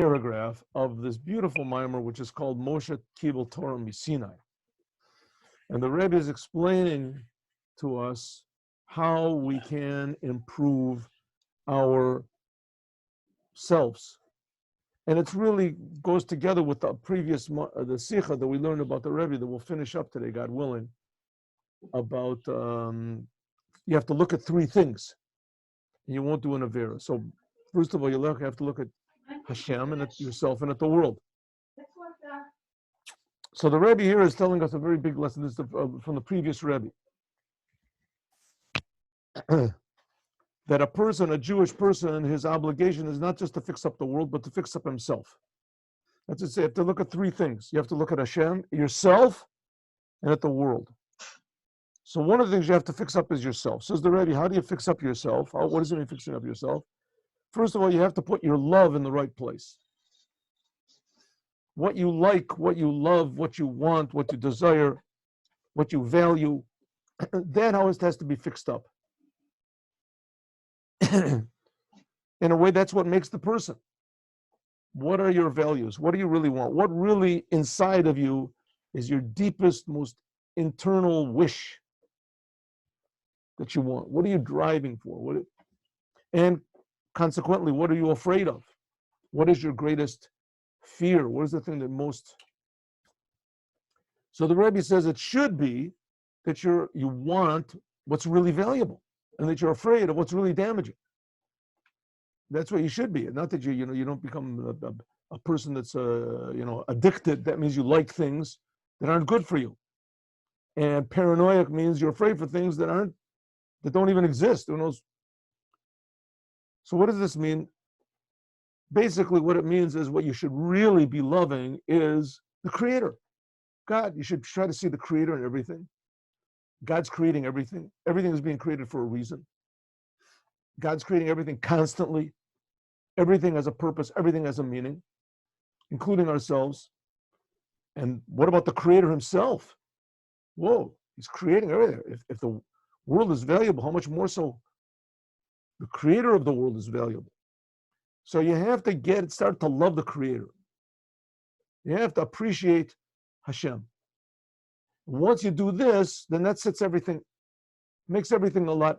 paragraph of this beautiful Mimor, which is called Moshe Kibel Torah Misinai. And the Rebbe is explaining to us how we can improve our selves. And it really goes together with the previous, the Sikha that we learned about the Rebbe that we'll finish up today, God willing, about you have to look at three things and you won't do an Avera. So first of all, you have to look at Hashem and at yourself and at the world. So the Rebbe here is telling us a very big lesson. This is from the previous Rebbe. That a person, a Jewish person, his obligation is not just to fix up the world, but to fix up himself. That's to say, you have to look at three things. You have to look at Hashem, yourself, and at the world. So one of the things you have to fix up is yourself. Says the Rebbe, how do you fix up yourself? What does it mean fixing up yourself? First of all, you have to put your love in the right place. What you like, what you love, what you want, what you desire, what you value, that always has to be fixed up. In a way, that's what makes the person. What are your values? What do you really want? What really inside of you is your deepest, most internal wish that you want? What are you driving for? And consequently, what are you afraid of? What is your greatest fear? What is the thing that most? So the Rebbe says it should be that you want what's really valuable, and that you're afraid of what's really damaging. That's what you should be. Not that you don't become a person that's addicted. That means you like things that aren't good for you. And paranoid means you're afraid for things that don't even exist. Who knows? So what does this mean? Basically, what it means is what you should really be loving is the Creator, God. You should try to see the Creator in everything. God's creating everything. Everything is being created for a reason. God's creating everything constantly. Everything has a purpose. Everything has a meaning, including ourselves. And what about the Creator himself? Whoa, he's creating everything. If the world is valuable, how much more so the Creator of the world is valuable? So you have to start to love the Creator. You have to appreciate Hashem. Once you do this, then that sets everything, makes everything a lot,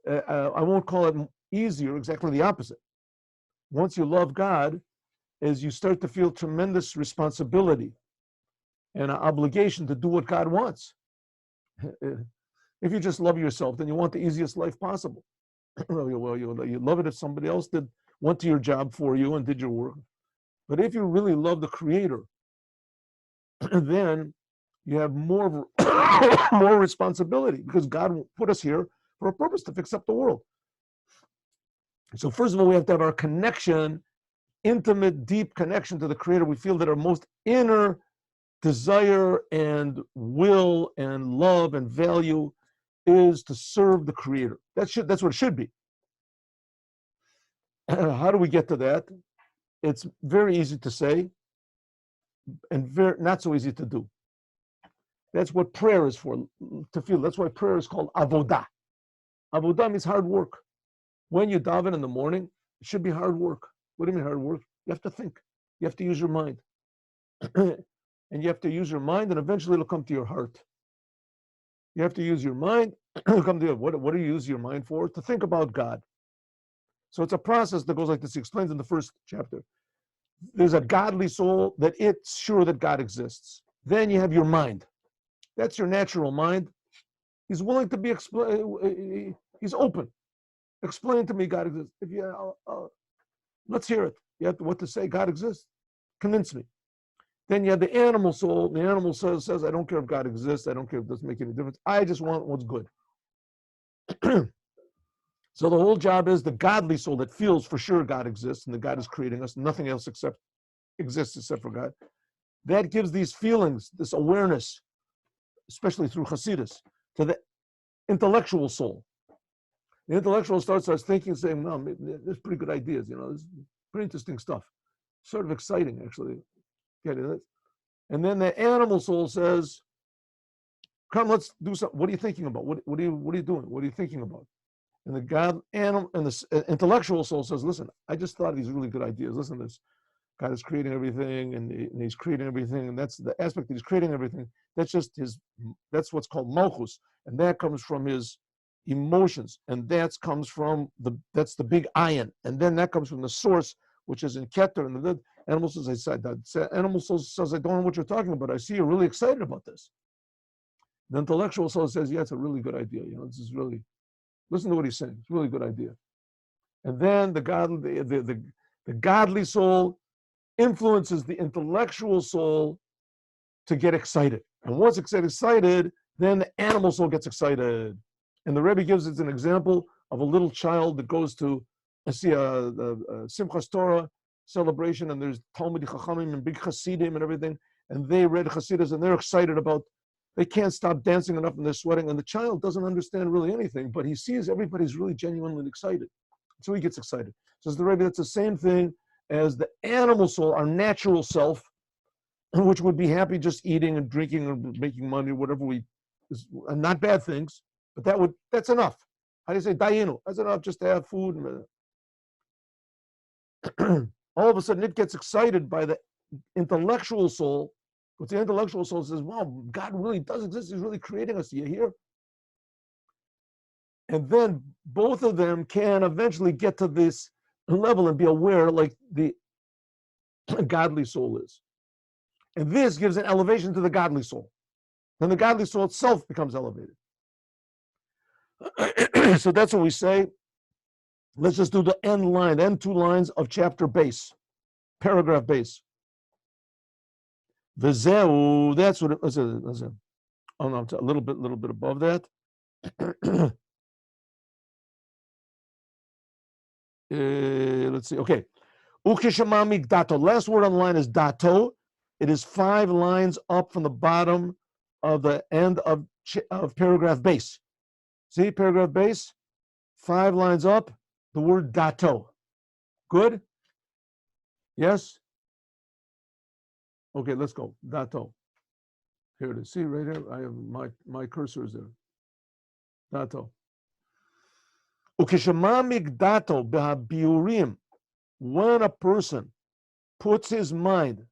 I won't call it easier, exactly the opposite. Once you love God, is you start to feel tremendous responsibility and an obligation to do what God wants. If you just love yourself, then you want the easiest life possible. Well, you love it if somebody else went to your job for you and did your work. But if you really love the Creator, then you have more responsibility, because God put us here for a purpose, to fix up the world. So first of all, we have to have our connection, intimate, deep connection to the Creator. We feel that our most inner desire and will and love and value is to serve the Creator. That's what it should be. How do we get to that? It's very easy to say and not so easy to do. That's what prayer is for, to feel. That's why prayer is called avodah. Avodah means hard work. When you daven in the morning, it should be hard work. What do you mean hard work? You have to think. You have to use your mind. And you have to use your mind, and eventually it'll come to your heart. You have to use your mind. Come to what do you use your mind for? To think about God. So it's a process that goes like this. He explains in the first chapter. There's a godly soul that it's sure that God exists. Then you have your mind. That's your natural mind. He's willing to be explained. He's open. Explain to me God exists. Let's hear it. You have what to say. God exists. Convince me. Then you have the animal soul. The animal says, I don't care if God exists. I don't care if it doesn't make any difference. I just want what's good. So the whole job is the godly soul that feels for sure God exists and that God is creating us. Nothing else exists except for God. That gives these feelings, this awareness, especially through Chassidic, to the intellectual soul. The intellectual starts thinking, saying, no, there's pretty good ideas, there's pretty interesting stuff. Sort of exciting, actually. And then the animal soul says, come, let's do something. What are you thinking about? What are you doing? What are you thinking about? And the intellectual soul says, listen, I just thought of these really good ideas. Listen to this. God is creating everything, and he's creating everything, and that's the aspect that he's creating everything. That's just that's what's called malchus, and that comes from his emotions, and that's the big ayin, and then that comes from the source, which is in Keter, and the animal soul says, animal soul says, I don't know what you're talking about. I see you're really excited about this. The intellectual soul says, yeah, it's a really good idea. This is really, listen to what he's saying. It's a really good idea. And then the godly soul influences the intellectual soul to get excited. And once it gets excited, then the animal soul gets excited. And the Rebbe gives us an example of a little child that goes to a Simchas Torah celebration, and there's Talmidei Chachamim and big Chassidim and everything, and they read Chassidus, and they're excited about, they can't stop dancing enough, and they're sweating, and the child doesn't understand really anything, but he sees everybody's really genuinely excited. So he gets excited. Says the Rebbe, that's the same thing as the animal soul, our natural self, which would be happy just eating and drinking and making money, whatever and not bad things, but that's enough. How do you say dayinu? That's enough just to have food. All of a sudden it gets excited by the intellectual soul. But the intellectual soul says, wow, God really does exist. He's really creating us. You hear? And then both of them can eventually get to this level and be aware like the godly soul is. And this gives an elevation to the godly soul. Then the godly soul itself becomes elevated. So that's what we say. Let's just do the end two lines of chapter base, paragraph base. V'zeu, that's what it was. Oh no, a little bit above that. Let's see. Okay. Ukishamamik dato. Last word on the line is dato. It is 5 lines up from the bottom of the end of paragraph base. See, paragraph base, 5 lines up, the word dato. Good? Yes? Okay, let's go. Dato. Here it is. See right here? I have my cursor is there. Dato. Ukishamamik dato b'habiurim. When a person puts his mind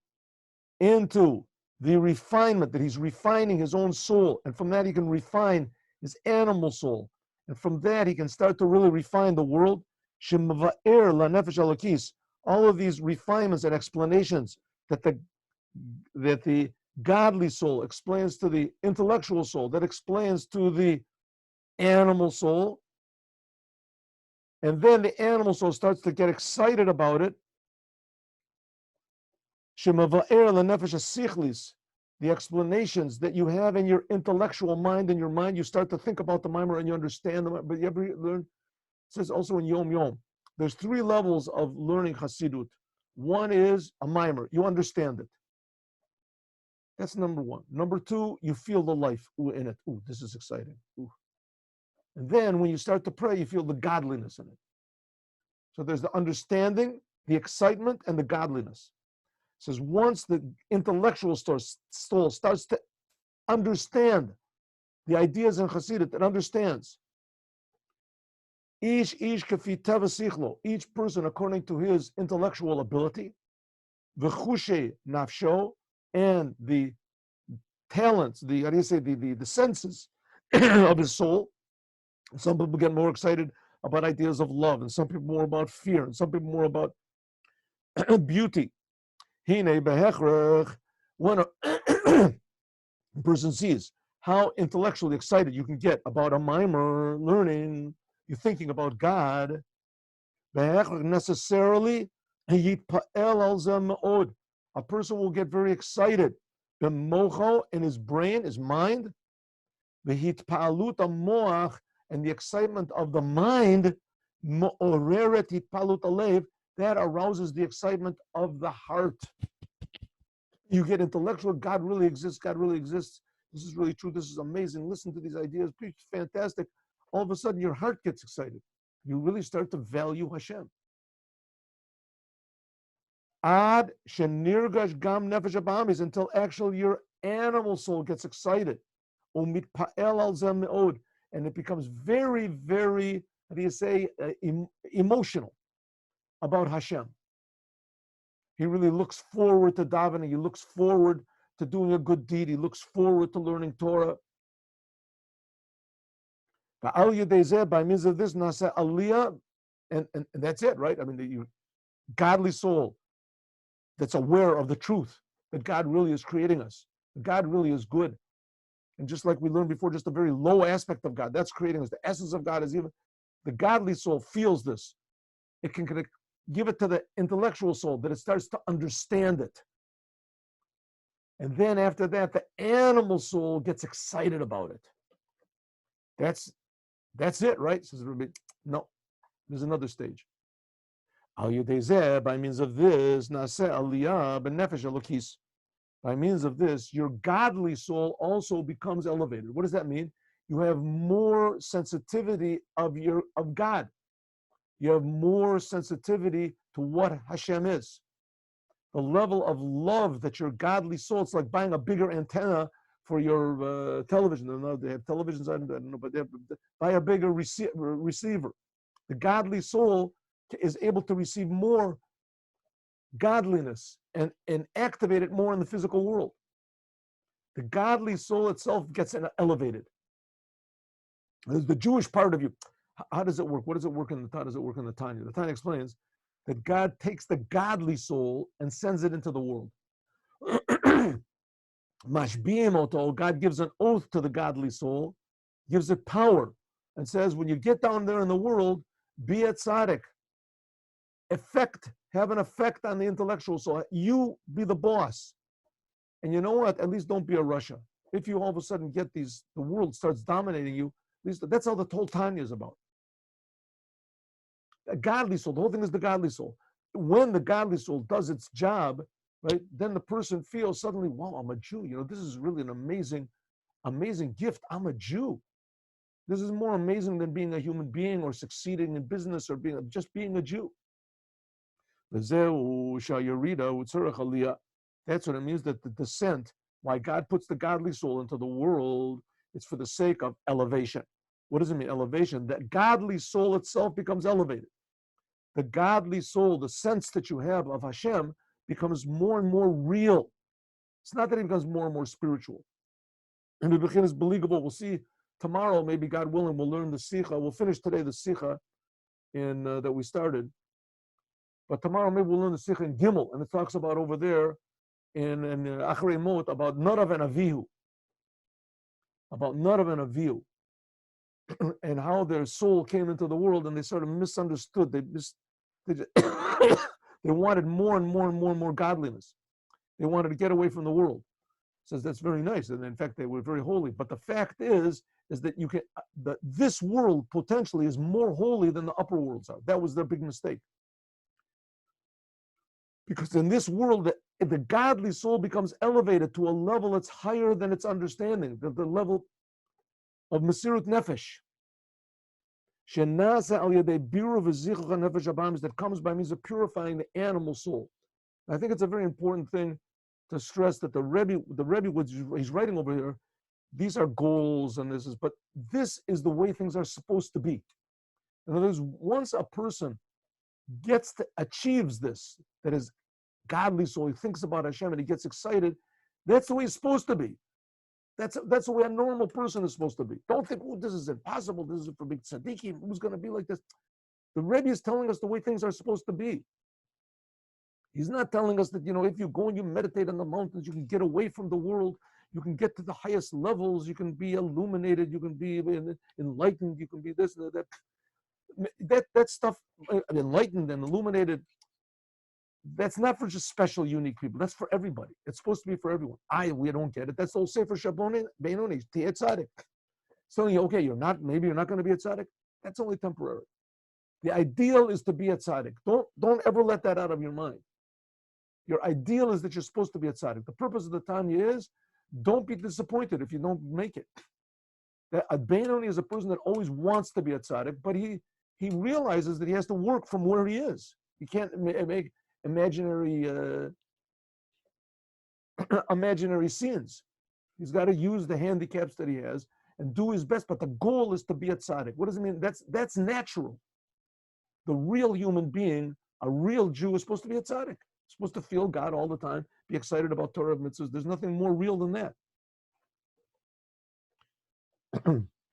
into the refinement, that he's refining his own soul, and from that he can refine his animal soul, and from that he can start to really refine the world. Shemava'er lanefesh alakis. All of these refinements and explanations that the godly soul explains to the intellectual soul, that explains to the animal soul, and then the animal soul starts to get excited about it. The explanations that you have in your intellectual mind, in your mind, you start to think about the Mimor and you understand them. But you ever learn? It says also in Yom Yom, there's 3 levels of learning Chassidut. One is a Mimor, you understand it. That's number 1. Number 2, you feel the life in it. Ooh, this is exciting. Ooh. And then when you start to pray, you feel the godliness in it. So there's the understanding, the excitement, and the godliness. It says once the intellectual soul starts to understand the ideas in Chassidut, it understands. Each person according to his intellectual ability, v'chushe nafsho, and the talents, the senses of his soul. Some people get more excited about ideas of love, and some people more about fear, and some people more about beauty. When a person sees how intellectually excited you can get about a Mimor learning, you're thinking about God, necessarily, a person will get very excited. In his brain, his mind, and the excitement of the mind, that arouses the excitement of the heart. You get intellectual, God really exists, God really exists. This is really true, this is amazing. Listen to these ideas, it's fantastic. All of a sudden your heart gets excited. You really start to value Hashem. Ad shenirgash gam nefesh abamis, until actually your animal soul gets excited. Umit pa'el al zem me'od, and it becomes very, very, how do you say, emotional about Hashem. He really looks forward to davening. He looks forward to doing a good deed. He looks forward to learning Torah. By means of this, nasa aliyah, and that's it, right? I mean, the godly soul that's aware of the truth that God really is creating us. God really is good. And just like we learned before, just a very low aspect of God, that's creating us. The essence of God is even, the godly soul feels this. It can give it to the intellectual soul, that it starts to understand it. And then after that, the animal soul gets excited about it. That's it, right? Says Rabbi. No, there's another stage. By means of this, by means of this, your godly soul also becomes elevated. What does that mean? You have more sensitivity of God. You have more sensitivity to what Hashem is. The level of love that your godly soul, it's like buying a bigger antenna for your television. I don't know, they have televisions, I don't know, but they buy a bigger receiver. The godly soul is able to receive more godliness and activate it more in the physical world. The godly soul itself gets elevated. There's the Jewish part of you. How does it work? What does it work in the Torah? Does it work in the Tanya? The Tanya explains that God takes the godly soul and sends it into the world. Mashbi'im, God gives an oath to the godly soul, gives it power, and says, when you get down there in the world, be a tzaddik. Have an effect on the intellectual soul. You be the boss. And you know what? At least don't be a Russia. If you all of a sudden get the world starts dominating you, at least that's how the whole Tanya is about. A godly soul, the whole thing is the godly soul. When the godly soul does its job, right, then the person feels suddenly, wow, I'm a Jew. This is really an amazing gift. I'm a Jew. This is more amazing than being a human being or succeeding in business or just being a Jew. That's what it means, that the descent, why God puts the godly soul into the world, it's for the sake of elevation. What does it mean, elevation? That godly soul itself becomes elevated. The godly soul, the sense that you have of Hashem, becomes more and more real. It's not that it becomes more and more spiritual. And the Bechin is believable. We'll see tomorrow, maybe God willing, we'll learn the Sikha. We'll finish today the Sikha that we started. But tomorrow maybe we'll learn the Sikha in Gimel, and it talks about over there in Achrei Mot about Nadav and Avihu. About Nadav and Avihu. And how their soul came into the world and they sort of misunderstood. They wanted more and more and more and more godliness. They wanted to get away from the world. Says that's very nice. And in fact, they were very holy. But the fact is that this world potentially is more holy than the upper worlds are. That was their big mistake. Because in this world, the godly soul becomes elevated to a level that's higher than its understanding, the level of Mesirut Nefesh. That comes by means of purifying the animal soul. I think it's a very important thing to stress that the Rebbe, what he's writing over here, these are goals and but this is the way things are supposed to be. In other words, once a person achieves this, that is godly soul, he thinks about Hashem and he gets excited, that's the way it's supposed to be. That's the way a normal person is supposed to be. Don't think, oh, this is impossible, this is for big tzaddikim, who's going to be like this? The Rebbe is telling us the way things are supposed to be. He's not telling us that, if you go and you meditate on the mountains, you can get away from the world, you can get to the highest levels, you can be illuminated, you can be enlightened, you can be this and that. That stuff, enlightened and illuminated, that's not for just special, unique people. That's for everybody. It's supposed to be for everyone. We don't get it. That's all Sefer Shabbonin, Beinoni, Tiyeh Tzaddik. So, okay, maybe you're not going to be a tzaddik. That's only temporary. The ideal is to be a tzaddik. Don't ever let that out of your mind. Your ideal is that you're supposed to be a tzaddik. The purpose of the Tanya is, don't be disappointed if you don't make it. A Beinoni is a person that always wants to be a tzaddik, but he realizes that he has to work from where he is. He can't make imaginary scenes. He's got to use the handicaps that he has and do his best, but the goal is to be a tzaddik. What does it mean? That's natural. The real human being, a real Jew, is supposed to be a tzaddik. supposed to feel God all the time, be excited about Torah mitzvahs. There's nothing more real than that.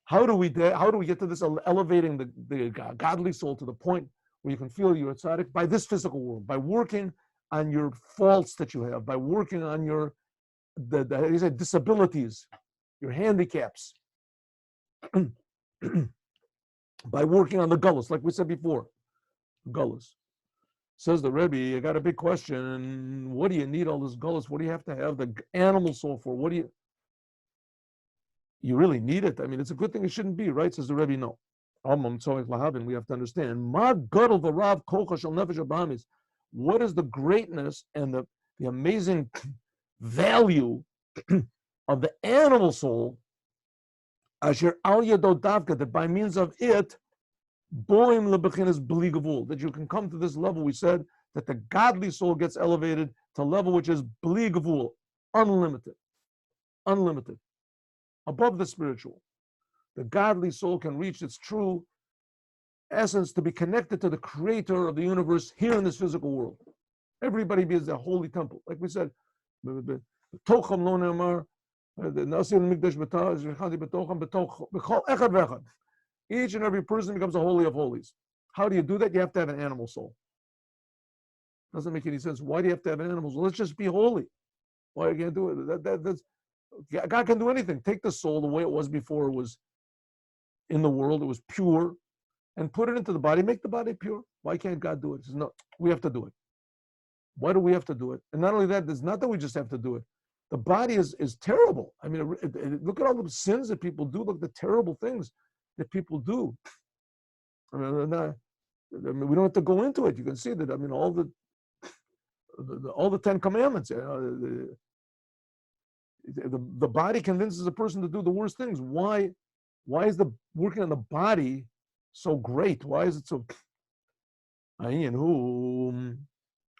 How do we get to this elevating the godly soul to the point where you can feel you're a tzaddik? By this physical world, by working on your faults that you have, by working on your disabilities, your handicaps, by working on the gullus, like we said before, gullus. Says the Rebbe, I got a big question. What do you need all this gullus? What do you have to have the animal soul for? What do you really need it? I mean, it's a good thing it shouldn't be, right? Says the Rebbe, no. We have to understand. What is the greatness and the amazing value of the animal soul? That by means of it, that you can come to this level. We said that the godly soul gets elevated to a level which is bli gevul, unlimited, above the spiritual. The godly soul can reach its true essence to be connected to the creator of the universe here in this physical world. Everybody is a holy temple. Like we said, each and every person becomes a holy of holies. How do you do that? You have to have an animal soul. Doesn't make any sense. Why do you have to have an animal soul? Let's just be holy. Why you can't do it? That's, God can do anything. Take the soul the way it was before it was in the world. It was pure, and put it into the body. Make the body pure. Why can't God do it? He says, no, we have to do it. Why do we have to do it? And not only that, it's not that we just have to do it. The body is terrible. I mean, look at all the sins that people do. Look at the terrible things that people do. I mean, we don't have to go into it. You can see that. I mean, all the 10 Commandments. The body convinces a person to do the worst things. Why is the working on the body so great? Why is it so?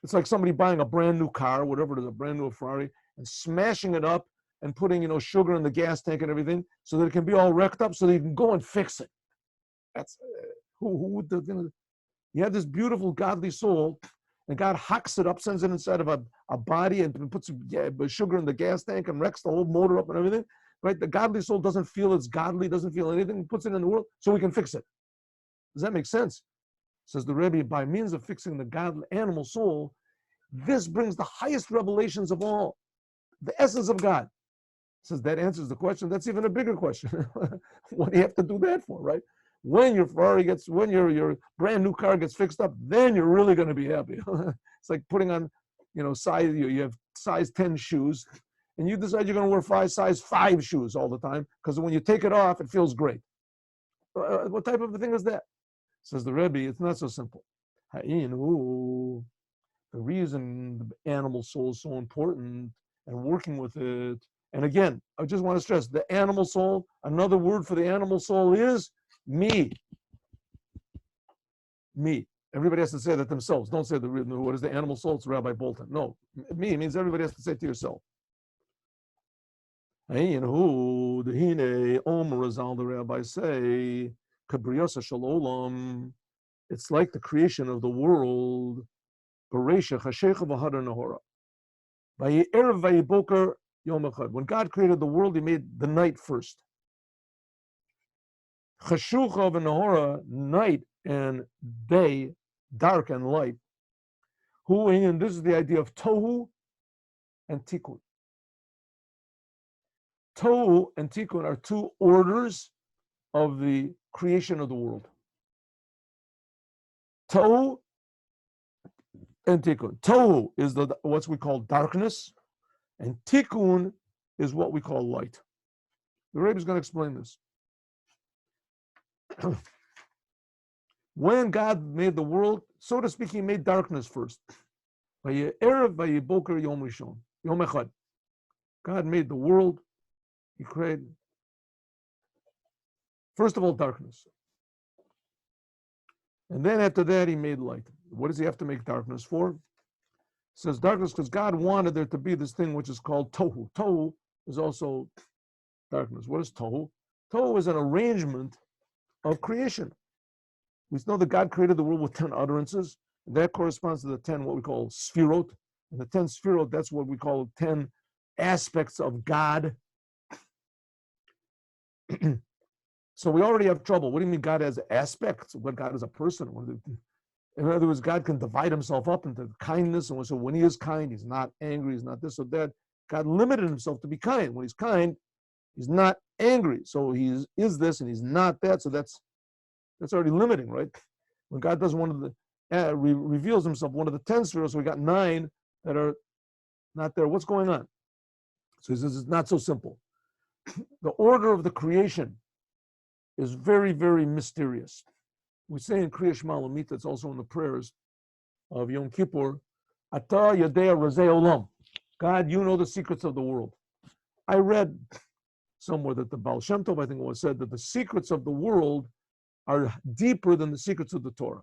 It's like somebody buying a brand new car, whatever it is, a brand new Ferrari, and smashing it up and putting, sugar in the gas tank and everything, so that it can be all wrecked up, so that you can go and fix it. That's who would you have this beautiful godly soul, and God hacks it up, sends it inside of a body, and puts sugar in the gas tank and wrecks the whole motor up and everything. Right? The godly soul doesn't feel it's godly, doesn't feel anything, puts it in the world so we can fix it. Does that make sense? Says the Rebbe, by means of fixing the godly animal soul, this brings the highest revelations of all, the essence of God. Says that answers the question. That's even a bigger question. What do you have to do that for, right? When your brand new car gets fixed up, then you're really going to be happy. It's like putting on, size. You have size 10 shoes, and you decide you're going to wear size 5 shoes all the time, because when you take it off, it feels great. What type of a thing is that? Says the Rebbe, it's not so simple. The reason the animal soul is so important and working with it, and again, I just want to stress, the animal soul, another word for the animal soul is me. Me. Everybody has to say that themselves. Don't say what is the animal soul? It's Rabbi Bolton. No, me means everybody has to say it to yourself. The Omer Azal, the rabbis say, Kabriyasa Shalom, it's like the creation of the world. Bereisha Chashecha v'Hadar Nahora. Vaye'erev vaye'boker Yom Echad. When God created the world, He made the night first. Chashucha v'Nahora, night and day, dark and light. And this is the idea of Tohu and Tikkun. Tohu and Tikkun are two orders of the creation of the world. Tohu and Tikkun. Tohu is what we call darkness, and Tikkun is what we call light. The Rebbe is going to explain this. When God made the world, so to speak, He made darkness first. Vaye'erev vaye'boker Yom Rishon, Yom Echad. God made the world. He created, first of all, darkness. And then after that, He made light. What does He have to make darkness for? It says darkness because God wanted there to be this thing which is called Tohu. Tohu is also darkness. What is Tohu? Tohu is an arrangement of creation. We know that God created the world with 10 utterances. That corresponds to the 10, what we call sfirot, And the 10 sefirot, that's what we call 10 aspects of God. So we already have trouble. What do you mean God has aspects? What God is a person? In other words, God can divide himself up into kindness. And so when he is kind, he's not angry, he's not this or that. God limited himself to be kind. When he's kind, he's not angry. So he is this and he's not that. So that's already limiting, right? When God does one of the, reveals himself, one of the 10 spheres, so we got 9 that are not there. What's going on? So he says it's not so simple. The order of the creation is very, very mysterious. We say in Kriya Shema Lamita, it's also in the prayers of Yom Kippur, Ata Yadea Razei Olam. God, you know the secrets of the world. I read somewhere that the Baal Shem Tov, I think it was, said that the secrets of the world are deeper than the secrets of the Torah.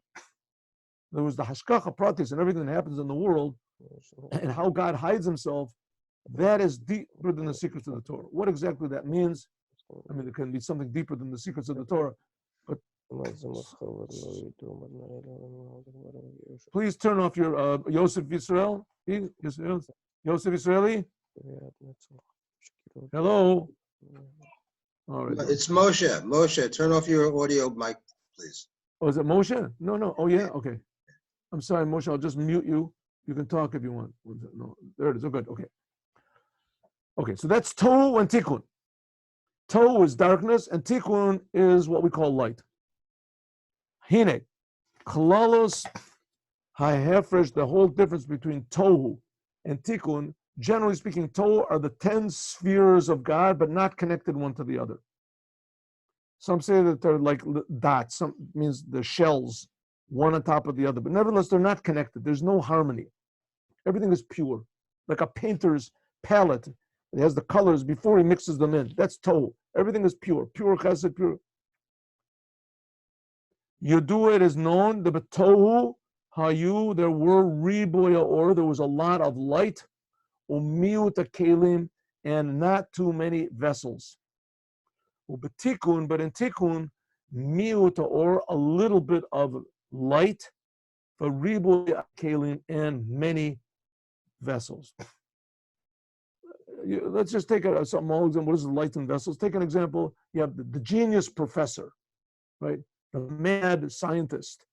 There was the Hashkacha Pratis and everything that happens in the world and how God hides himself, that is deeper than the secrets of the Torah. What exactly that means, I mean, there can be something deeper than the secrets of the Torah, but please turn off your Yosef Yisrael. Yosef Israeli? Hello? All right. It's Moshe. Moshe, turn off your audio mic, please. Oh, is it Moshe? No. Oh, yeah? Okay. I'm sorry, Moshe. I'll just mute you. You can talk if you want. No, there it is. Oh, good. Okay. Okay, so that's Tohu and Tikkun. Tohu is darkness, and Tikkun is what we call light. Hine, Klalos HaHefresh, the whole difference between Tohu and Tikkun, generally speaking, Tohu are the 10 spheres of God, but not connected one to the other. Some say that they're like dots, some means the shells, one on top of the other, but nevertheless, they're not connected. There's no harmony. Everything is pure, like a painter's palette. It has the colors before he mixes them in. That's Tohu. Everything is pure chesed, pure. Yodua, it is known, the Tohu Hayu, there were Riboya Or, there was a lot of light, Umiut Kelim, and not too many vessels. Ubetikun, but in Tikkun, Miut Or, a little bit of light, for Riboya Kelim, and many vessels. Let's just take a small example. What is light and vessels? Take an example. You have the genius professor, right? The mad scientist.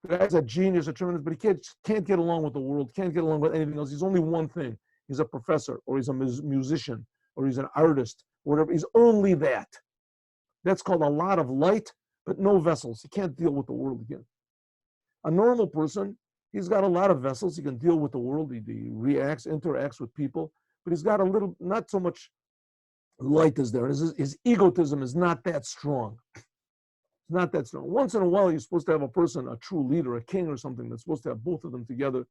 The guy's a genius, a tremendous, but he can't get along with the world, can't get along with anything else. He's only one thing. He's a professor, or he's a musician, or he's an artist, or whatever. He's only that. That's called a lot of light, but no vessels. He can't deal with the world again. A normal person, he's got a lot of vessels. He can deal with the world. He interacts with people. But he's got a little, not so much light is there. His egotism is not that strong. It's not that strong. Once in a while, you're supposed to have a person, a true leader, a king or something, that's supposed to have both of them together.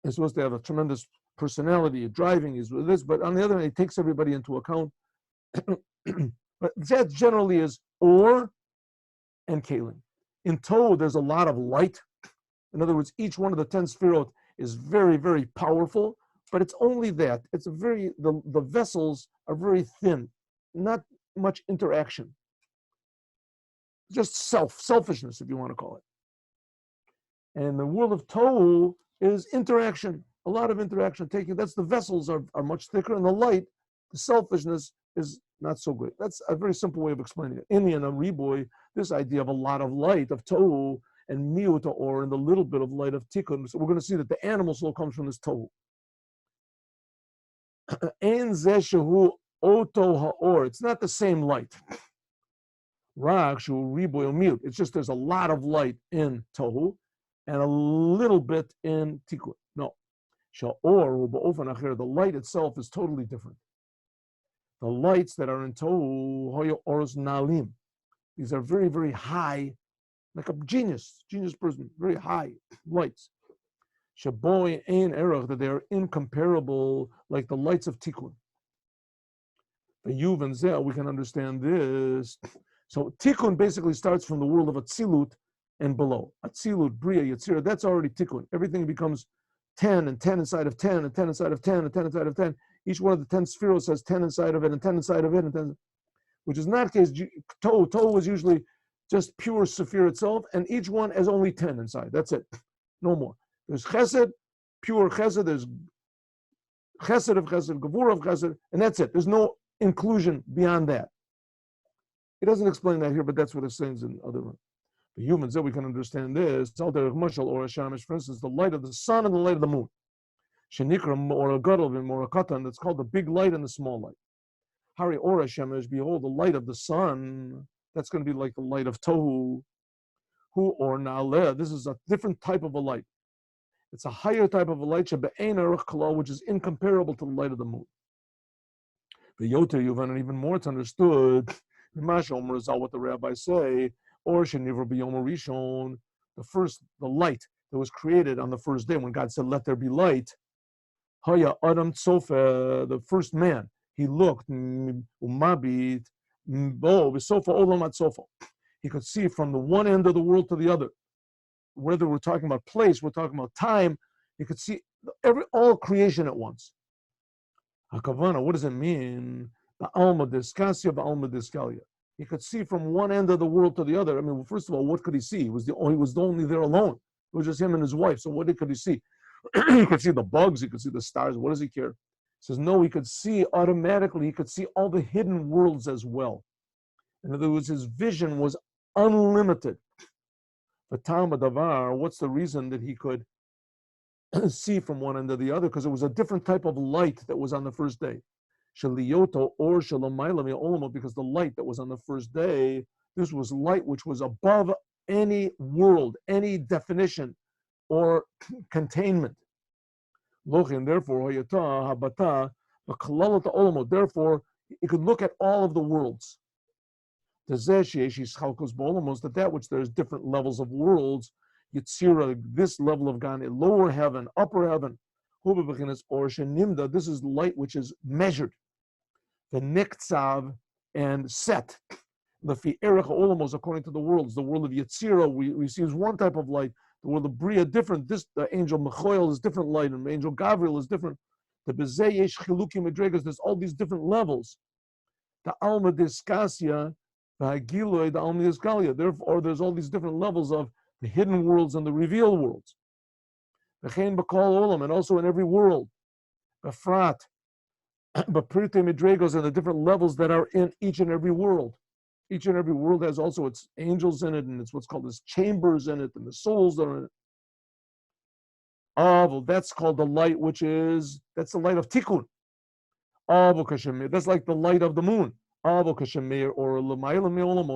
He's supposed to have a tremendous personality, driving, is with this, but on the other hand, he takes everybody into account. But that generally is Or and Kalim. In Tohu, there's a lot of light. In other words, each one of the 10 sefirot is very, very powerful. But it's only that. It's the vessels are very thin, not much interaction. Just selfishness, if you want to call it. And the world of Tohu is interaction, a lot of interaction. That's the vessels are much thicker, and the light, the selfishness is not so great. That's a very simple way of explaining it. In the Riboy, this idea of a lot of light of Tohu and Miut Or and the little bit of light of Tikkun. So we're going to see that the animal soul comes from this Tohu. It's not the same light. It's just there's a lot of light in Tohu and a little bit in Tikkun. No. The light itself is totally different. The lights that are in Tohu, Nalim, these are very, very high, like a genius person, very high lights. Shaboy Ein Erech, that they are incomparable, like the lights of Tikkun. The Yuv and Zeh, we can understand this. So Tikkun basically starts from the world of Atzilut and below. Atzilut, Bria, Yetzirah, that's already Tikkun. Everything becomes 10 and 10 inside of 10 and 10 inside of 10 and 10 inside of 10. Each one of the 10 spheros has 10 inside of it and 10 inside of it, and 10, which is not the case. Tohu. Tohu is usually just pure Sephir itself, and each one has only 10 inside. That's it. No more. There's chesed, pure chesed, there's chesed of chesed, gevura of chesed, and that's it. There's no inclusion beyond that. He doesn't explain that here, but that's what it says in other ones. The humans, that we can understand this. For instance, the light of the sun and the light of the moon. Shenikra or a gadol or a katan. That's called the big light and the small light. Hari ora shemesh. Behold, the light of the sun. That's going to be like the light of tohu. Hu or naaleh. This is a different type of a light. It's a higher type of a light, which is incomparable to the light of the moon. The yoter yuvan, and even more, it's understood. What the rabbis say, or shenivra b'yom rishon, the light that was created on the first day when God said, "Let there be light." Haya adam tzofa, the first man, he looked umabit bo b'sofa olam at sofa. He could see from the one end of the world to the other. Whether we're talking about place, we're talking about time, you could see all creation at once. Hakavana, what does it mean? The alma diskasia, the alma diskalia. He could see from one end of the world to the other. I mean, well, first of all, what could he see? He was only there alone. It was just him and his wife. So what could he see? He could see the bugs. He could see the stars. What does he care? He says, no, he could see automatically. He could see all the hidden worlds as well. In other words, his vision was unlimited. But Talmud Davar, what's the reason that he could see from one end to the other? Because it was a different type of light that was on the first day. Shaliyoto or Shalamaylam Olamo, because the light that was on the first day, this was light which was above any world, any definition or containment. Lochin, therefore, Hayata, Habata, Olamo, therefore, he could look at all of the worlds. That which there's different levels of worlds, Yitzira, this level of Gan, lower heaven, upper heaven, this is light which is measured. The Niktsav and Set, the Fi'erech Olamos, according to the worlds. The world of Yitzira we see is one type of light. The world of Bria different. The angel Mechoel is different light, and the angel Gabriel is different. The Bezei Yesh Chiluki Medregas, there's all these different levels. The Alma Diskasia, the Hagiloi, the Alma Diskalia. Therefore, there's all these different levels of the hidden worlds and the revealed worlds. And also in every world, Befrat, but Prite Midregos, and the different levels that are in each and every world. Each and every world has also its angels in it, and it's what's called its chambers in it, and the souls that are in it. Well, that's called the light, that's the light of Tikkun. That's like the light of the moon. Or the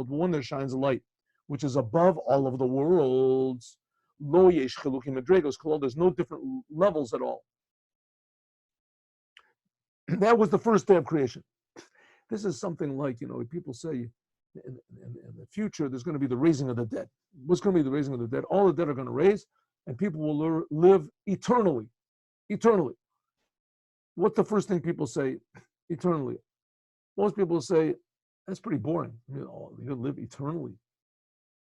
one that shines light, which is above all of the worlds. There's no different levels at all. That was the first day of creation. This is something like, people say in the future there's going to be the raising of the dead. What's going to be the raising of the dead? All the dead are going to raise, and people will live eternally. Eternally. What's the first thing people say? Eternally. Most people say, that's pretty boring. You're going to live eternally.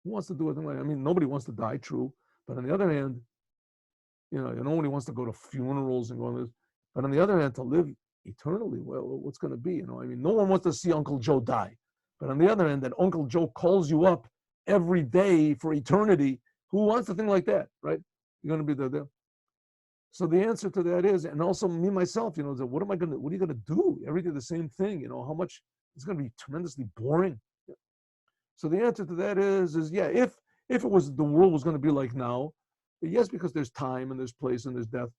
Who wants to do anything like that? Nobody wants to die, true. But on the other hand, nobody wants to go to funerals and go on this. But on the other hand, to live eternally, well, what's going to be? No one wants to see Uncle Joe die. But on the other hand, that Uncle Joe calls you up every day for eternity. Who wants a thing like that, right? You're going to be there. So the answer to that is, and also me myself, what are you going to do? Every day the same thing, how much it's going to be tremendously boring. So the answer to that is if it was the world was going to be like now, yes, because there's time and there's place and there's death,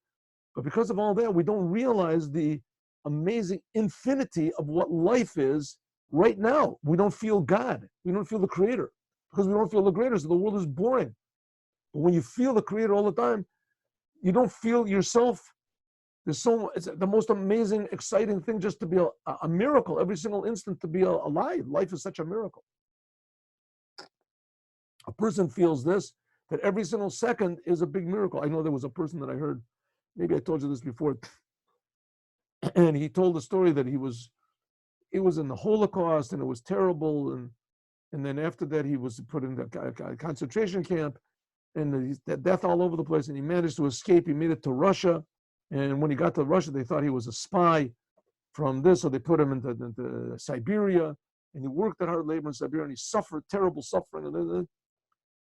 but because of all that, we don't realize the amazing infinity of what life is right now. We don't feel God. We don't feel the Creator because we don't feel the Creator. So the world is boring. But when you feel the Creator all the time, you don't feel yourself. It's the most amazing, exciting thing just to be a miracle. Every single instant to be alive. Life is such a miracle. A person feels this, that every single second is a big miracle. I know there was a person that I heard, maybe I told you this before, and he told the story that it was in the Holocaust and it was terrible, and then after that he was put in the concentration camp, and death all over the place, and he managed to escape. He made it to Russia, and when he got to Russia, they thought he was a spy from this, so they put him into Siberia, and he worked at hard labor in Siberia, and he suffered terrible suffering,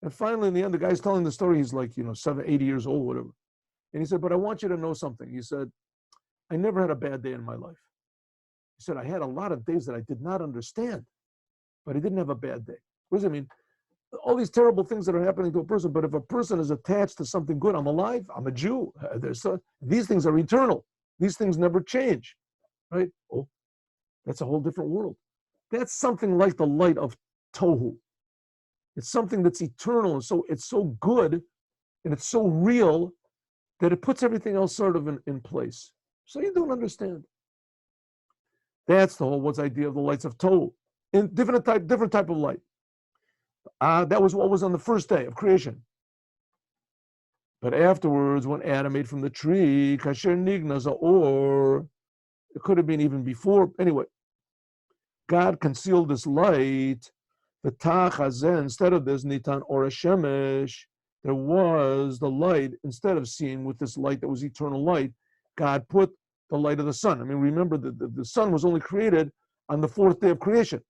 and finally, in the end, the guy's telling the story. He's like, 80 years old, whatever. And he said, but I want you to know something. He said, I never had a bad day in my life. He said, I had a lot of days that I did not understand, but I didn't have a bad day. What does it mean? All these terrible things that are happening to a person, but if a person is attached to something good, I'm alive, I'm a Jew. These things are eternal. These things never change, right? Oh, that's a whole different world. That's something like the light of Tohu. It's something that's eternal, and so it's so good, and it's so real that it puts everything else sort of in place. So you don't understand. That's the whole what's idea of the lights of Tohu. In different type of light. That was what was on the first day of creation. But afterwards, when Adam ate from the tree, kasher nignas or it could have been even before. Anyway, God concealed this light. The tachazeh, instead of this nitan or shemesh, there was the light. Instead of seeing with this light that was eternal light, God put the light of the sun. I mean, remember that the sun was only created on the fourth day of creation,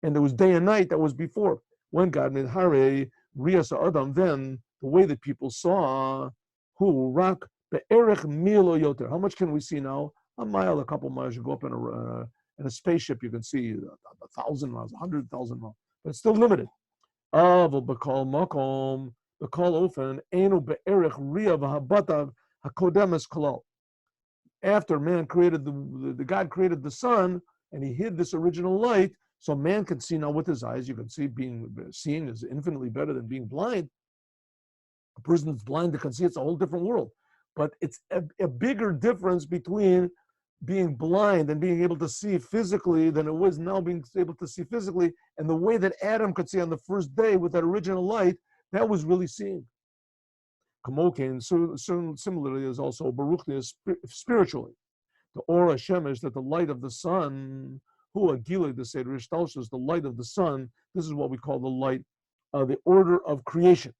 and there was day and night that was before. When God made Hare Rias Adam, then the way that people saw who rak be'erech milo yoter. How much can we see now? A mile, a couple miles. You go up in a spaceship, you can see 1,000 miles, 100,000 miles, but it's still limited. Avol b'kol makom b'kol ofen enu be'erech ria v'habata hakodemes kolal. After man created the God created the sun, and he hid this original light, so man can see now with his eyes. You can see seeing is infinitely better than being blind. A person that's blind that can see, it's a whole different world. But it's a bigger difference between being blind and being able to see physically than it was now being able to see physically. And the way that Adam could see on the first day with that original light, that was really seeing. Kamokin, similarly, is also Baruchni spiritually. The Aura Shemesh, that the light of the sun, Hu Agile, the Seder Ishtalshus, the light of the sun, this is what we call the light of the order of creation.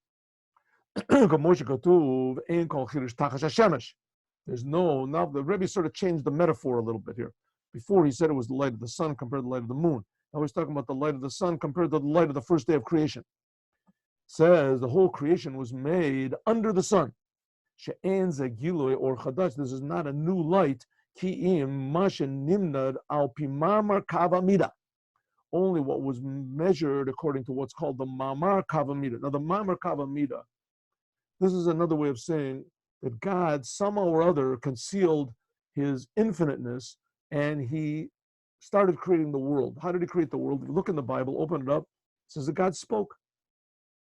There's no, now the Rebbe sort of changed the metaphor a little bit here. Before he said it was the light of the sun compared to the light of the moon. Now he's talking about the light of the sun compared to the light of the first day of creation. Says the whole creation was made under the sun. This is not a new light. Only what was measured according to what's called the Mamar Kavamida. Now the Mamar Kavamida, this is another way of saying that God somehow or other concealed his infiniteness and he started creating the world. How did he create the world? If you look in the Bible, open it up, it says that God spoke.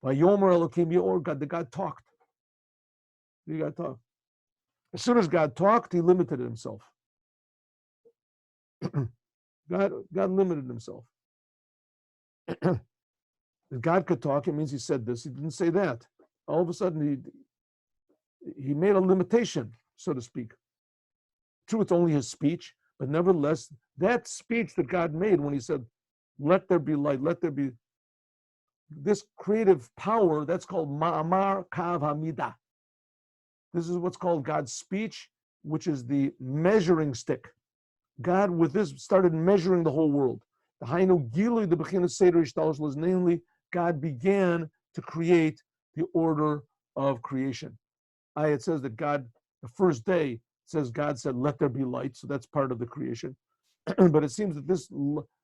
By Yomer Elokim Yor, God talked. God talked. As soon as God talked, he limited himself. God limited himself. If God could talk, it means he said this, he didn't say that. All of a sudden, he made a limitation, so to speak. True, it's only his speech, but nevertheless, that speech that God made when he said, let there be light, let there be this creative power, that's called Ma'amar Kav Hamida. This is what's called God's speech, which is the measuring stick. God, with this, started measuring the whole world. The Hainu Gilui, the Bechina Seder Ishtalsh, was namely, God began to create the order of creation. It says that God, the first day, it says God said, let there be light, so that's part of the creation. But it seems that this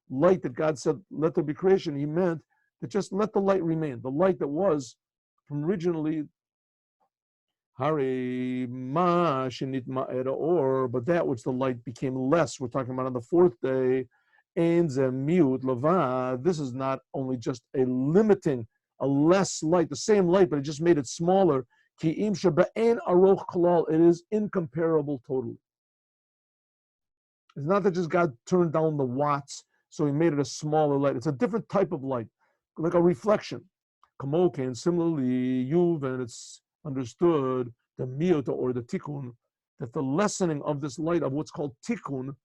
light that God said, let there be creation, he meant that just let the light remain. The light that was from originally Hari ma shinit or, but that which the light became less. We're talking about on the fourth day. This is not only just a limiting, a less light, the same light, but it just made it smaller. It is incomparable totally. It's not that just God turned down the watts, so he made it a smaller light. It's a different type of light, like a reflection. Kamoken, similarly, and it's understood the miyota or the tikkun, that the lessening of this light of what's called tikkun,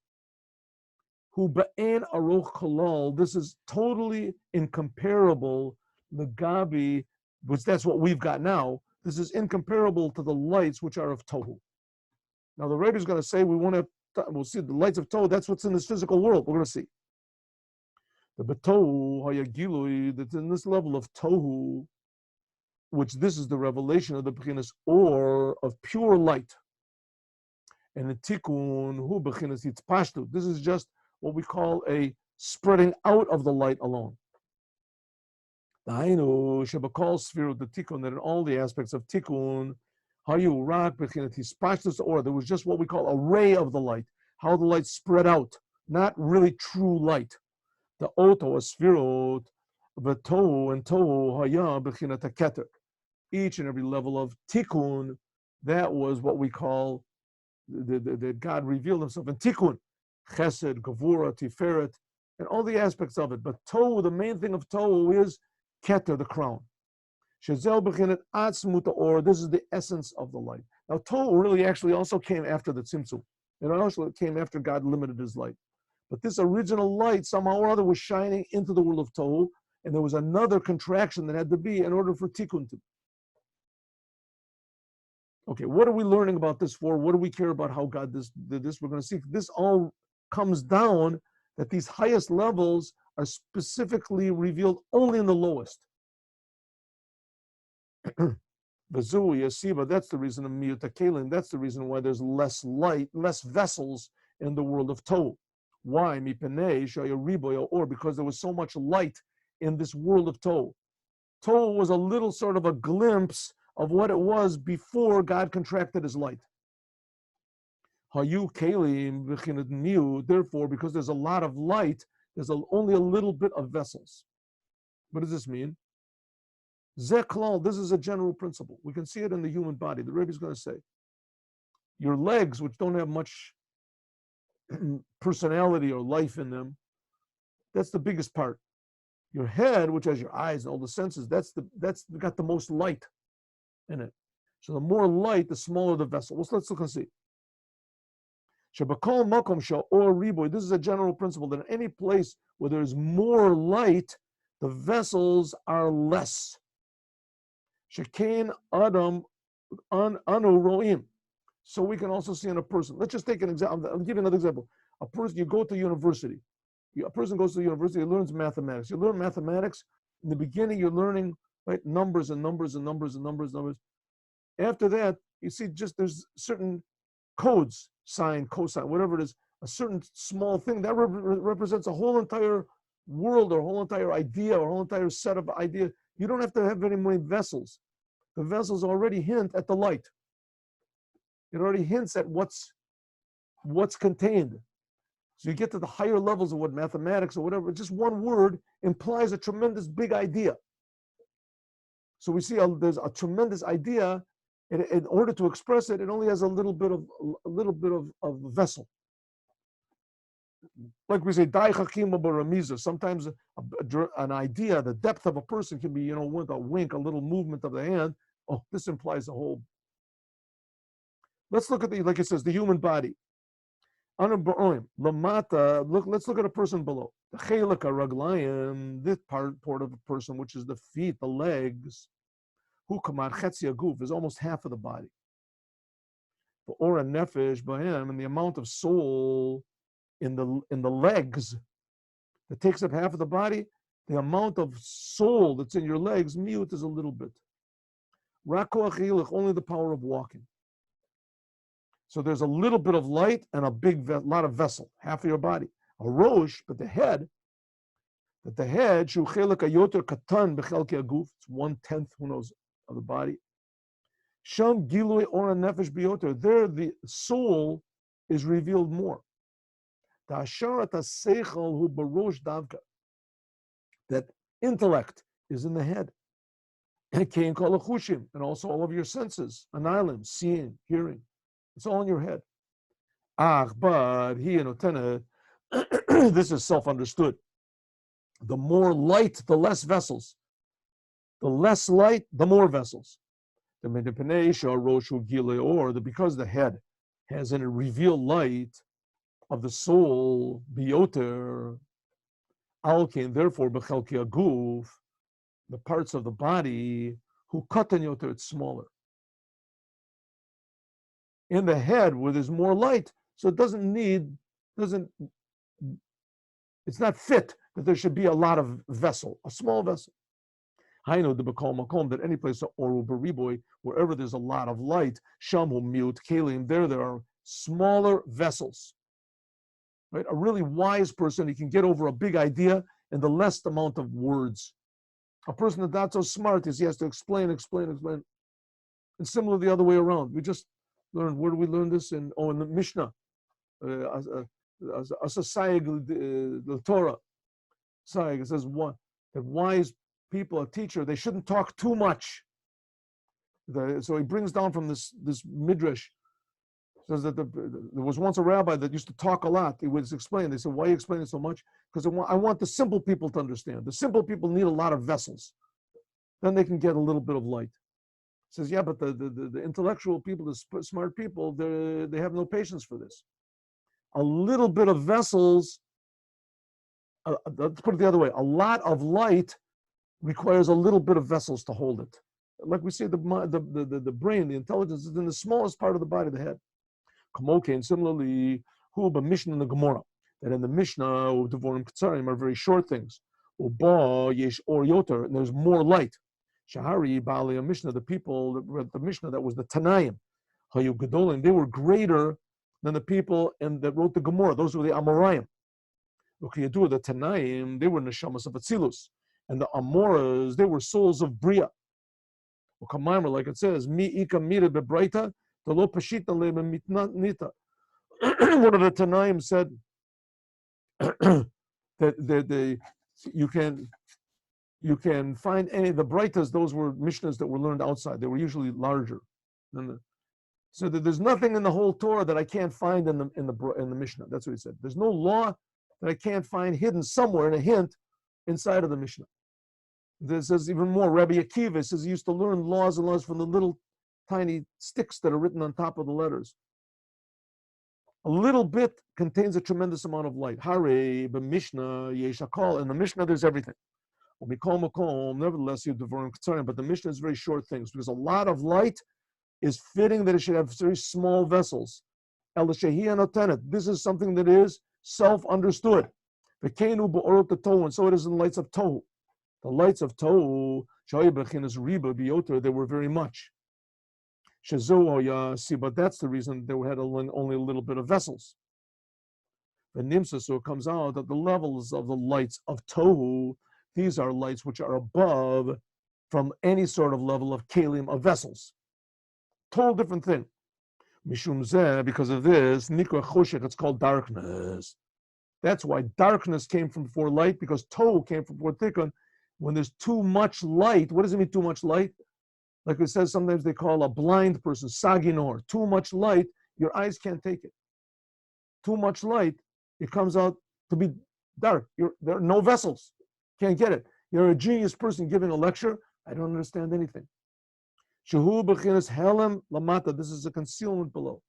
hu ba'en aroch kolal, this is totally incomparable, the gabi, which that's what we've got now, this is incomparable to the lights which are of tohu. Now the Rebbe is going to say we'll see the lights of tohu, that's what's in this physical world, we're going to see. The betohu hayagilui, that's in this level of tohu, which this is the revelation of the Bechinas Ohr of pure light. And the tikkun hu bechinas hitzpashtu. This is just what we call a spreading out of the light alone. Dainu shebakol sfirut the tikkun, that in all the aspects of tikkun, hayu rak bechinat hitzpashtus, or there was just what we call a ray of the light, how the light spread out, not really true light. The oto sfirut, the tohu and tohu haya bechinat haketer. Each and every level of tikkun, that was what we call that God revealed himself in tikkun, chesed, gevura, tiferet, and all the aspects of it. But tohu, the main thing of tohu is keter, the crown. Shezel b'chinet atzmut or, this is the essence of the light. Now tohu really actually also came after the tzimtzum. It also came after God limited his light. But this original light somehow or other was shining into the world of tohu, and there was another contraction that had to be in order for tikkun to be. Okay, what are we learning about this for? What do we care about how God did this? We're going to see this all comes down that these highest levels are specifically revealed only in the lowest. Vazu yeshiva, that's the reason of miyuta kelim. That's the reason why there's less light, less vessels in the world of tohu. Why? Mipenei shaya riboy or, because there was so much light in this world of tohu. Tohu was a little sort of a glimpse of what it was before God contracted his light. Hayu kelim v'chinat miu. Therefore, because there's a lot of light, there's only a little bit of vessels. What does this mean? Zeklal, this is a general principle. We can see it in the human body. The Rebbe is going to say, your legs, which don't have much personality or life in them, that's the biggest part. Your head, which has your eyes and all the senses, that's got the most light in it. So the more light, the smaller the vessel. Let's look and see. Shabakol makom shah or riboy. This is a general principle that in any place where there is more light, the vessels are less. Shekain adam anu roim. So we can also see in a person. Let's just take an example. I'll give you another example. A person, you go to university. A person goes to university, learns mathematics. You learn mathematics. In the beginning, you're learning numbers and numbers and numbers and numbers and numbers. After that, you see just there's certain codes, sine, cosine, whatever it is, a certain small thing that represents a whole entire world or a whole entire idea or a whole entire set of ideas. You don't have to have very many vessels. The vessels already hint at the light. It already hints at what's contained. So you get to the higher levels of what mathematics or whatever, just one word implies a tremendous big idea. So we see there's a tremendous idea. In order to express it, it only has a little bit of vessel. Like we say, dai chakima baramiza. Sometimes an idea, the depth of a person can be, with a wink, a little movement of the hand. Oh, this implies a whole. Let's look at like it says, the human body. Let's look at a person below. The chelaka raglayim, this part of a person, which is the feet, the legs. Hu kamar chetzi aguf is almost half of the body. The ora nefesh b'hem, and the amount of soul in the legs that takes up half of the body, the amount of soul that's in your legs, miut, is a little bit. Rakoach hilach, only the power of walking. So there's a little bit of light and a lot of vessel, half of your body. A rosh, but the head, shu chelak ayoter katan b'chelki aguf, it's 1/10, who knows, of the body. Sham gilui ora nefesh biyoter, there the soul is revealed more. Ta'asharat ha'seichel hu barosh davka, that intellect is in the head. And kein kol hachushim, and also all of your senses, anilim, seeing, hearing. It's all in your head. But he notenet, this is self-understood. The more light, the less vessels. The less light, the more vessels. Because the head has in a revealed light of the soul, bioter, alkein, therefore, bechelki aguf, the parts of the body, who katan yoter, it's smaller. In the head where there's more light, so it's not fit that there should be a lot of vessel, a small vessel. I know the Bakal Makom, that any place, or Bariboy, wherever there's a lot of light, Shamu, Miut, Kalim, there are smaller vessels. Right? A really wise person, he can get over a big idea in the less amount of words. A person that's not so smart is he has to explain. And similar the other way around. We just learned, where do we learn this? In the Mishnah. As a saying, the Torah. Saying, it says that wise people, a teacher, they shouldn't talk too much. So he brings down from this midrash, says that there was once a rabbi that used to talk a lot. He would explain. They said, why are you explaining so much? Because I want the simple people to understand. The simple people need a lot of vessels. Then they can get a little bit of light. He says, yeah, but the intellectual people, the smart people, they have no patience for this. A little bit of vessels, let's put it the other way, a lot of light requires a little bit of vessels to hold it. Like we say, the brain, the intelligence is in the smallest part of the body, the head. And similarly, Mishnah in the Gemara, that in the Mishnah, Devorim Ketzarim are very short things. Yesh Ohr Yoter, and there's more light. Shahari, Baalei Mishnah, the people that read the Mishnah, that was the Tanaim, Hayu Gedolim, they were greater than the people that wrote the Gemara. Those were the Amoraim. The Tanaim, they were Neshamas of Atzilus. And the Amoras, they were souls of Bria. Like it says, Mi Ika Mira Bebraita, the Lo Pashita Leba Mitnita. One of the Tanaim said that you can find any, the Braitas, those were Mishnahs that were learned outside. They were usually larger. So that there's nothing in the whole Torah that I can't find in the Mishnah. That's what he said. There's no law that I can't find hidden somewhere in a hint inside of the Mishnah. This is even more. Rabbi Akiva says he used to learn laws and laws from the little tiny sticks that are written on top of the letters. A little bit contains a tremendous amount of light. Hare, the Mishnah, Yeshakal. In the Mishnah, there's everything. Nevertheless, you devorim ketzarim, but the Mishnah is very short things because a lot of light is fitting that it should have very small vessels. This is something that is self-understood. And so it is in the lights of Tohu. The lights of Tohu, they were very much. But that's the reason they had only a little bit of vessels. So it comes out that the levels of the lights of Tohu, these are lights which are above from any sort of level of kalim, of vessels. Total different thing. Mishum zeh, because of this, nikra choshech, it's called darkness. That's why darkness came from before light, because Tohu came from before tikkun. When there's too much light, what does it mean, too much light? Like it says, sometimes they call a blind person saginor. Too much light, your eyes can't take it. Too much light, it comes out to be dark. There are no vessels. Can't get it. You're a genius person giving a lecture. I don't understand anything. Shehu b'chinas helem lamata. This is a concealment below.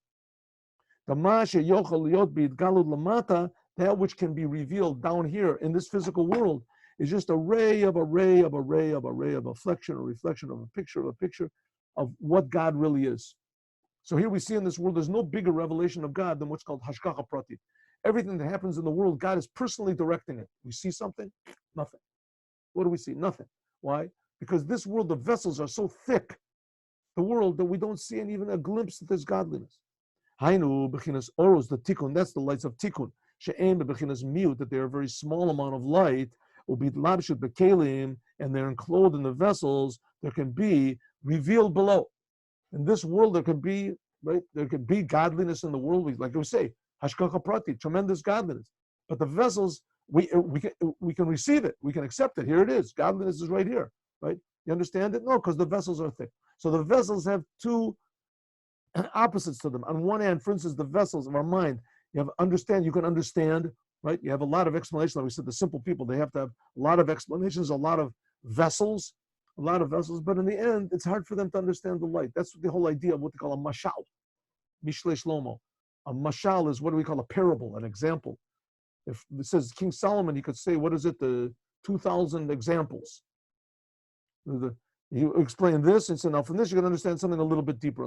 That which can be revealed down here in this physical world is just a ray of a reflection of a picture of what God really is. So here we see in this world, there's no bigger revelation of God than what's called hashgacha prati. Everything that happens in the world, God is personally directing it. We see something? Nothing. What do we see? Nothing. Why? Because this world, the vessels are so thick, the world, that we don't see even a glimpse that there's godliness. Hainu b'chinas oros, the tikkun, that's the lights of tikkun. She'en b'chinas miut, that they're a very small amount of light, ubit labshut b'kelim, and they're enclosed in the vessels, there can be revealed below. In this world, there can be, right, there can be godliness in the world, like we say, hashgacha prati, tremendous godliness. But the vessels, we can receive it, we can accept it. Here it is. Godliness is right here, right? You understand it? No, because the vessels are thick. So the vessels have two opposites to them. On one hand, for instance, the vessels of our mind, you can understand, right? You have a lot of explanation. Like we said, the simple people, they have to have a lot of explanations, a lot of vessels, but in the end, it's hard for them to understand the light. That's the whole idea of what they call a mashal, mishlei shlomo. A mashal is what do we call a parable, an example. If it says King Solomon, he could say, what is it, the 2,000 examples. You explain this and say, now from this you can understand something a little bit deeper,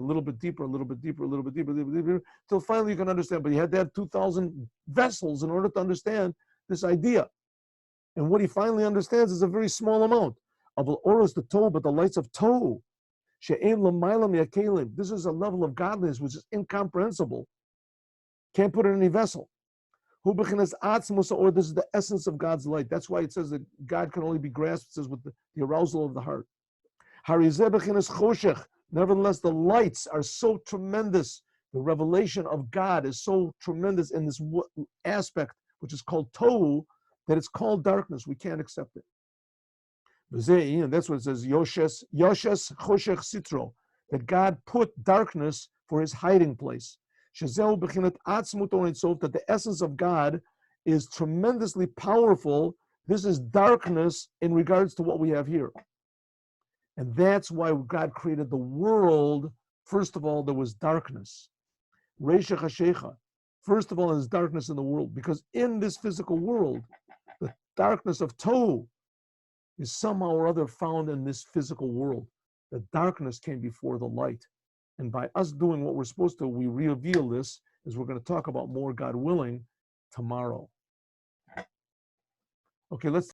till finally you can understand. But you had to have 2,000 vessels in order to understand this idea. And what he finally understands is a very small amount. Of oros the Tohu, but the lights of Tohu. This is a level of godliness which is incomprehensible. Can't put it in any vessel. Hu b'chinas atzmus ha'or, this is the essence of God's light. That's why it says that God can only be grasped, it says, with the arousal of the heart. Harizeh b'chinas choshech, nevertheless, the lights are so tremendous. The revelation of God is so tremendous in this aspect, which is called tohu, that it's called darkness. We can't accept it. And that's what it says, Yoshes choshech sitro, that God put darkness for his hiding place. That the essence of God is tremendously powerful. This is darkness in regards to what we have here. And that's why God created the world. First of all, there was darkness. Reisha Hashecha. First of all, there's darkness in the world, because in this physical world, the darkness of Tohu is somehow or other found in this physical world. The darkness came before the light. And by us doing what we're supposed to, we reveal this, as we're going to talk about more, God willing, tomorrow. Okay, let's